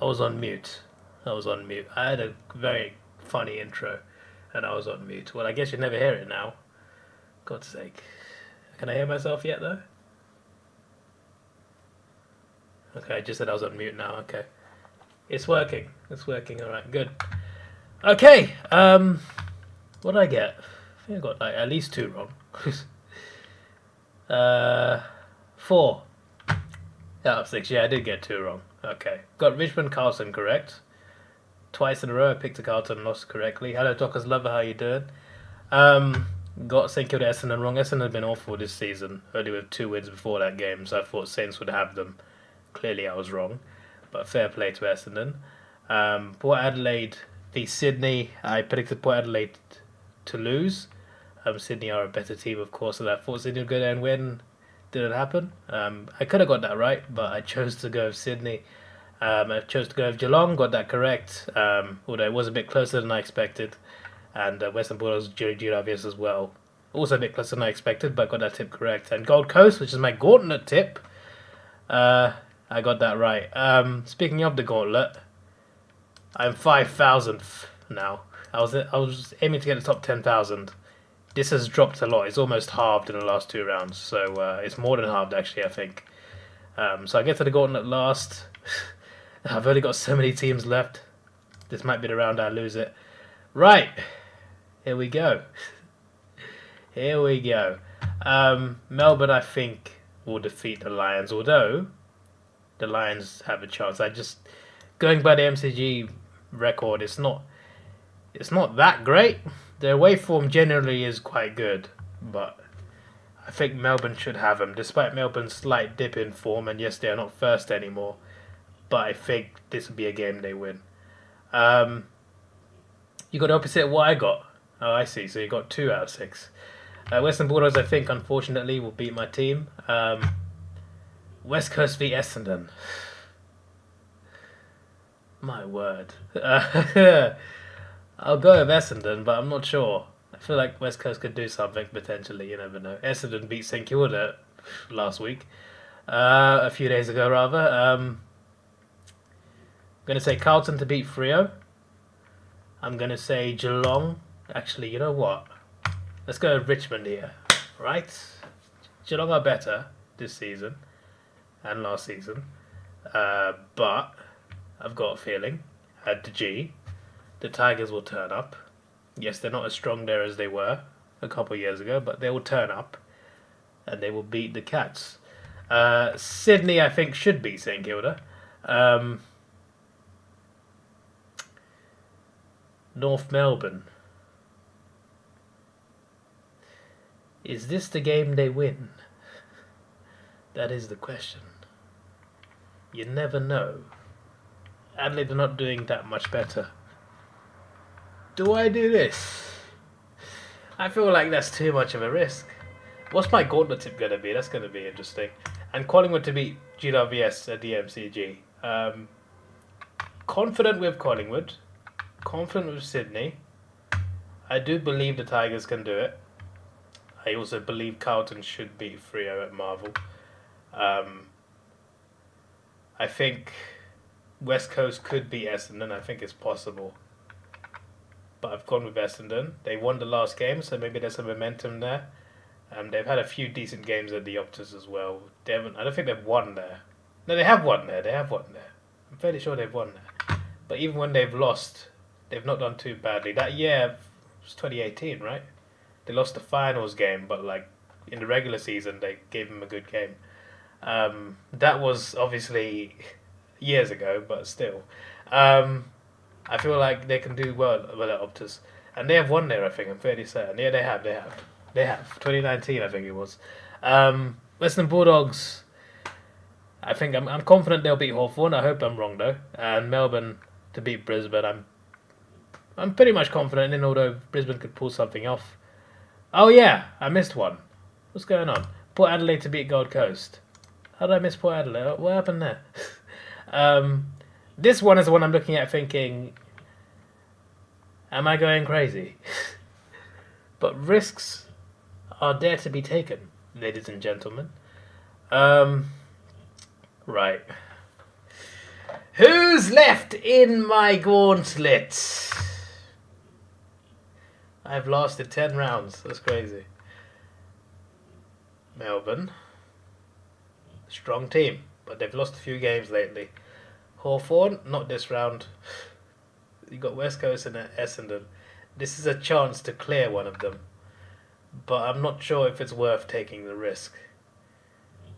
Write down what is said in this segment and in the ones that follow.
I was on mute. I was on mute. I had a very funny intro, and I was on mute. Well, I guess you never hear it now. God's sake. Can I hear myself yet, though? Okay, I just said I was on mute now. Okay. It's working. It's working. Alright, good. Okay, what did I get? I think I got like at least 2 wrong. 4 out of 6. Yeah, I did get 2 wrong. Okay. Got Richmond Carlton correct. Twice in a row I picked a Carlton and lost correctly. Hello Dockers Lover, how you doing? Got St Kilda Essendon wrong. Essendon have been awful this season, only with 2 wins before that game, so I thought Saints would have them. Clearly I was wrong, but fair play to Essendon. Port Adelaide v Sydney. I predicted Port Adelaide to lose. Sydney are a better team, of course, and I thought Sydney would go there and win. Didn't happen. I could have got that right, but I chose to go with Sydney. I chose to go with Geelong, got that correct, although it was a bit closer than I expected. And Western Bulldogs, Giravias as well. Also a bit closer than I expected, but got that tip correct. And Gold Coast, which is my gauntlet tip, I got that right. Speaking of the gauntlet, I'm 5,000th now. I was aiming to get the top 10,000. This has dropped a lot. It's almost halved in the last 2 rounds, so it's more than halved actually, I think. So I get to the gauntlet last. I've only got so many teams left. This might be the round I lose it. Right, here we go. Here we go. Melbourne, I think, will defeat the Lions, although the Lions have a chance. Going by the MCG record, it's not that great. Their away form generally is quite good, but I think Melbourne should have them, despite Melbourne's slight dip in form, and yes, they are not first anymore, but I think this will be a game they win. You got the opposite of what I got. Oh, I see, so you got 2 out of 6. Western Bulldogs, I think, unfortunately, will beat my team. West Coast v Essendon. My word. I'll go with Essendon, but I'm not sure. I feel like West Coast could do something potentially. You never know. Essendon beat St Kilda last week, a few days ago rather. I'm gonna say Carlton to beat Freo. I'm gonna say Geelong. Actually, you know what? Let's go with Richmond here, right? Geelong are better this season and last season, but I've got a feeling at the G, the Tigers will turn up. Yes, they're not as strong there as they were a couple of years ago, but they will turn up and they will beat the Cats. Sydney, I think, should beat St Kilda. North Melbourne. Is this the game they win? That is the question. You never know. Adelaide are not doing that much better. Do I do this? I feel like that's too much of a risk. What's my gauntlet tip going to be? That's going to be interesting. And Collingwood to beat GWS at the MCG. Confident with Collingwood. Confident with Sydney. I do believe the Tigers can do it. I also believe Carlton should beat Freo at Marvel. I think West Coast could beat Essendon. I think it's possible. But I've gone with Essendon. They won the last game, so maybe there's some momentum there. They've had a few decent games at the Optus as well. I don't think they've won there. No, they have won there. I'm fairly sure they've won there. But even when they've lost, they've not done too badly. That year was 2018, right? They lost the finals game, but like in the regular season, they gave them a good game. That was obviously years ago, but still. I feel like they can do well at Optus. And they have won there, I think. I'm fairly certain. Yeah, they have. 2019, I think it was. Western Bulldogs, I think I'm confident they'll beat Hawthorn. I hope I'm wrong, though. And Melbourne to beat Brisbane, I'm pretty much confident in, although Brisbane could pull something off. Oh, yeah, I missed one. What's going on? Port Adelaide to beat Gold Coast. How did I miss Port Adelaide? What happened there? This one is the one I'm looking at thinking, am I going crazy? But risks are there to be taken, ladies and gentlemen. Right. Who's left in my gauntlet? I've lasted 10 rounds. That's crazy. Melbourne. Strong team, but they've lost a few games lately. Hawthorn, not this round. You got West Coast and Essendon. This is a chance to clear one of them, but I'm not sure if it's worth taking the risk.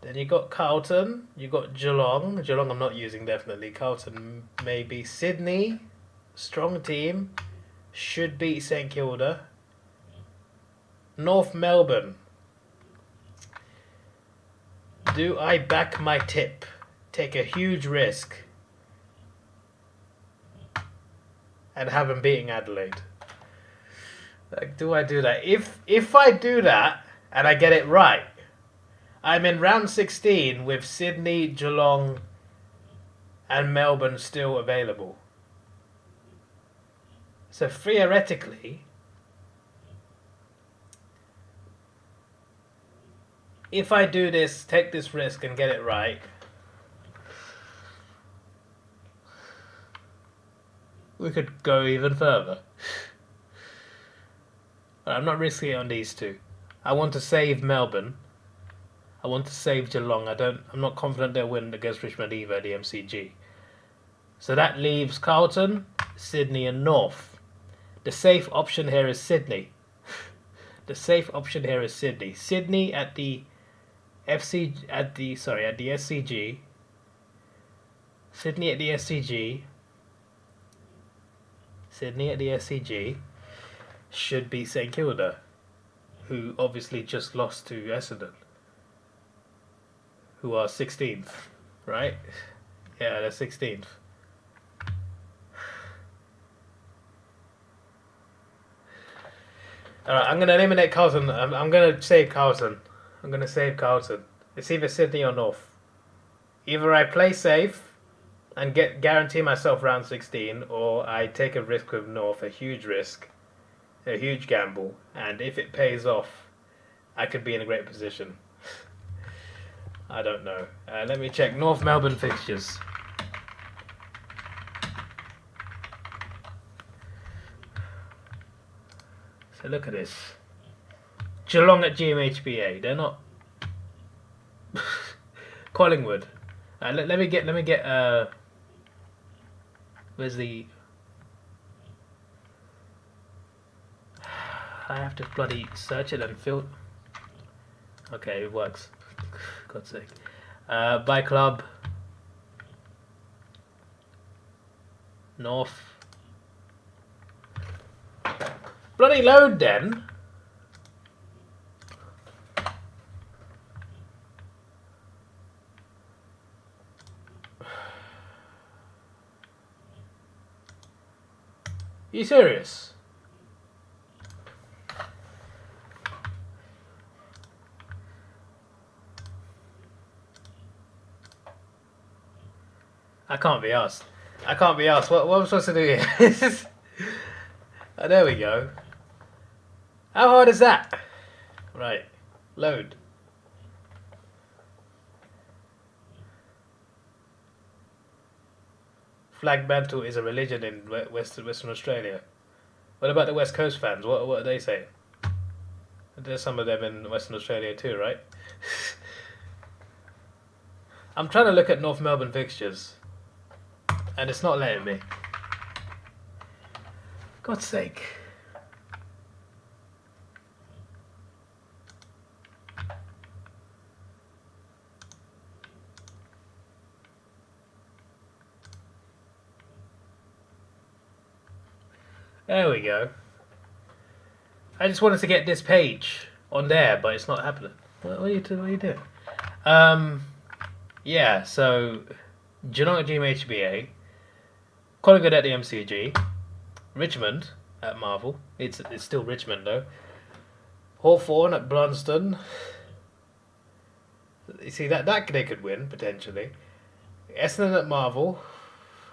Then you got Carlton, you got Geelong. Geelong I'm not using definitely. Carlton maybe. Sydney, strong team, should beat St Kilda. North Melbourne. Do I back my tip? Take a huge risk and have them beating Adelaide? Like, do I do that? If I do that and I get it right, I'm in round 16 with Sydney, Geelong, and Melbourne still available. So theoretically, if I do this, take this risk and get it right, we could go even further. But I'm not risking it on these two. I want to save Melbourne. I want to save Geelong. I'm not confident they'll win against Richmond either at the MCG. So that leaves Carlton, Sydney and North. The safe option here is Sydney. The safe option here is Sydney. Sydney at the SCG. Sydney at the SCG. Sydney at the SCG should beat St Kilda, who obviously just lost to Essendon, who are 16th, right? Yeah, they're 16th. Alright, I'm going to eliminate Carlton. I'm going to save Carlton. I'm going to save Carlton. It's either Sydney or North. Either I play safe and guarantee myself round 16, or I take a risk with North, a huge risk, a huge gamble, and if it pays off, I could be in a great position. I don't know. Let me check North Melbourne fixtures. So look at this. Geelong at GMHBA. They're not. Collingwood. Let me get. Where's the? I have to bloody search it and filter. Okay, it works. God's sake. By club. North. Bloody load then. Are you serious? I can't be asked. I can't be asked. What am I supposed to do here? Oh, there we go. How hard is that? Right. Load. Flag mantle is a religion in Western Australia. What about the West Coast fans? What are they saying? There's some of them in Western Australia too, right? I'm trying to look at North Melbourne fixtures, and it's not letting me. God's sake. There we go. I just wanted to get this page on there, but it's not happening. What are you doing? Yeah, so Geelong at GMHBA, Collingwood at the MCG, Richmond at Marvel. It's still Richmond though. Hawthorn at Blunston. You see that they could win potentially. Essendon at Marvel.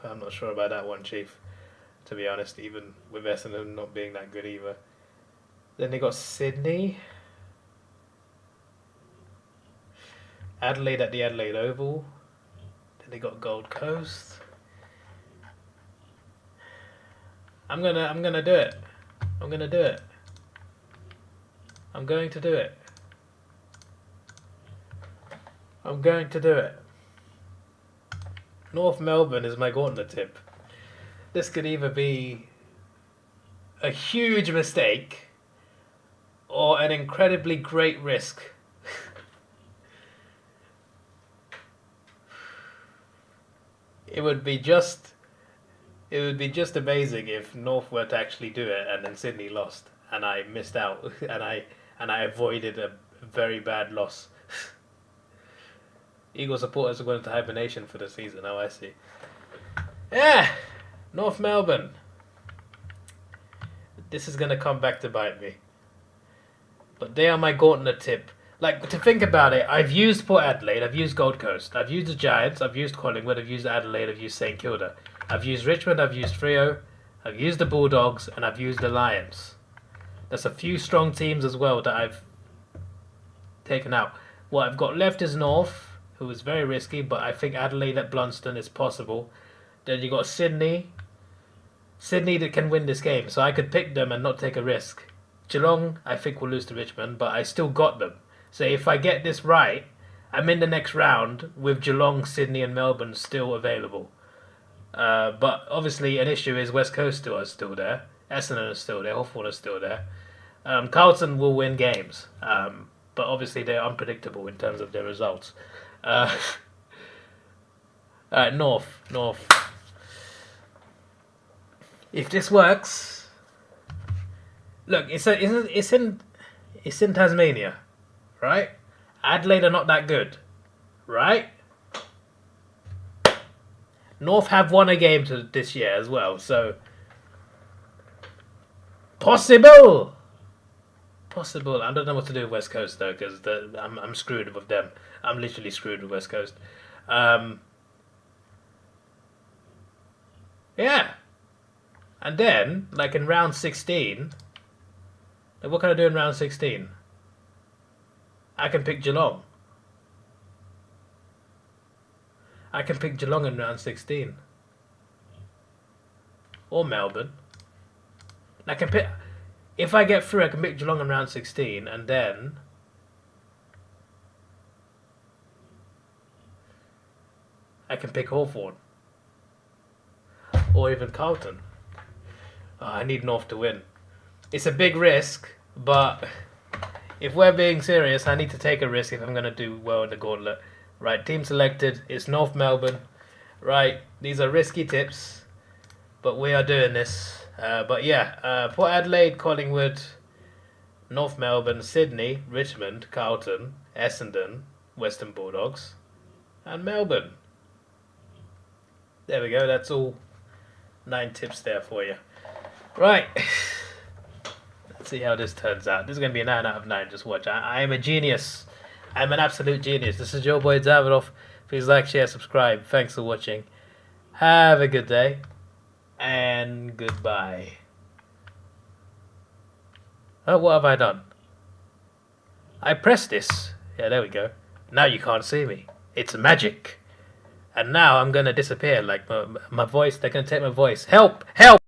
I'm not sure about that one, Chief. To be honest, even with Essendon not being that good either. Then they got Sydney. Adelaide at the Adelaide Oval. Then they got Gold Coast. I'm gonna do it. I'm gonna do it. I'm going to do it. I'm going to do it. North Melbourne is my gauntlet tip. This could either be a huge mistake or an incredibly great risk. It would be just amazing if North were to actually do it and then Sydney lost and I missed out and I avoided a very bad loss. Eagle supporters are going into hibernation for the season. Oh, I see. Yeah, North Melbourne. This is going to come back to bite me. But they are my gauntlet tip. Like, to think about it, I've used Port Adelaide, I've used Gold Coast, I've used the Giants, I've used Collingwood, I've used Adelaide, I've used St Kilda. I've used Richmond, I've used Freo, I've used the Bulldogs, and I've used the Lions. There's a few strong teams as well that I've taken out. What I've got left is North, who is very risky, but I think Adelaide at Blunston is possible. Then you got Sydney. Sydney that can win this game, so I could pick them and not take a risk. Geelong, I think, will lose to Richmond, but I still got them. So if I get this right, I'm in the next round with Geelong, Sydney and Melbourne still available. But obviously an issue is West Coast are still there. Essendon is still there. Hawthorn is still there. Carlton will win games. But obviously they're unpredictable in terms of their results. Alright, North. If this works... Look, it's in Tasmania. Right? Adelaide are not that good. Right? North have won a game this year as well, so... Possible! I don't know what to do with West Coast, though, because I'm screwed with them. I'm literally screwed with West Coast. Yeah. And then, like in round 16... Like, what can I do in round 16? I can pick Geelong. I can pick Geelong in round 16. Or Melbourne. I can pick... If I get through, I can pick Geelong in round 16, and then... I can pick Hawthorn. Or even Carlton. Oh, I need North to win. It's a big risk, but... If we're being serious, I need to take a risk if I'm going to do well in the gauntlet. Right, team selected. It's North Melbourne. Right, these are risky tips, but we are doing this. But yeah, Port Adelaide, Collingwood, North Melbourne, Sydney, Richmond, Carlton, Essendon, Western Bulldogs, and Melbourne. There we go, that's all 9 tips there for you. Right. Let's see how this turns out. This is going to be a 9 out of 9. Just watch. I am a genius. I'm an absolute genius. This is your boy Davidoff. Please like, share, subscribe. Thanks for watching. Have a good day. And goodbye. Oh, what have I done? I pressed this. Yeah, there we go. Now you can't see me. It's magic. And now I'm going to disappear. Like my voice. They're going to take my voice. Help! Help!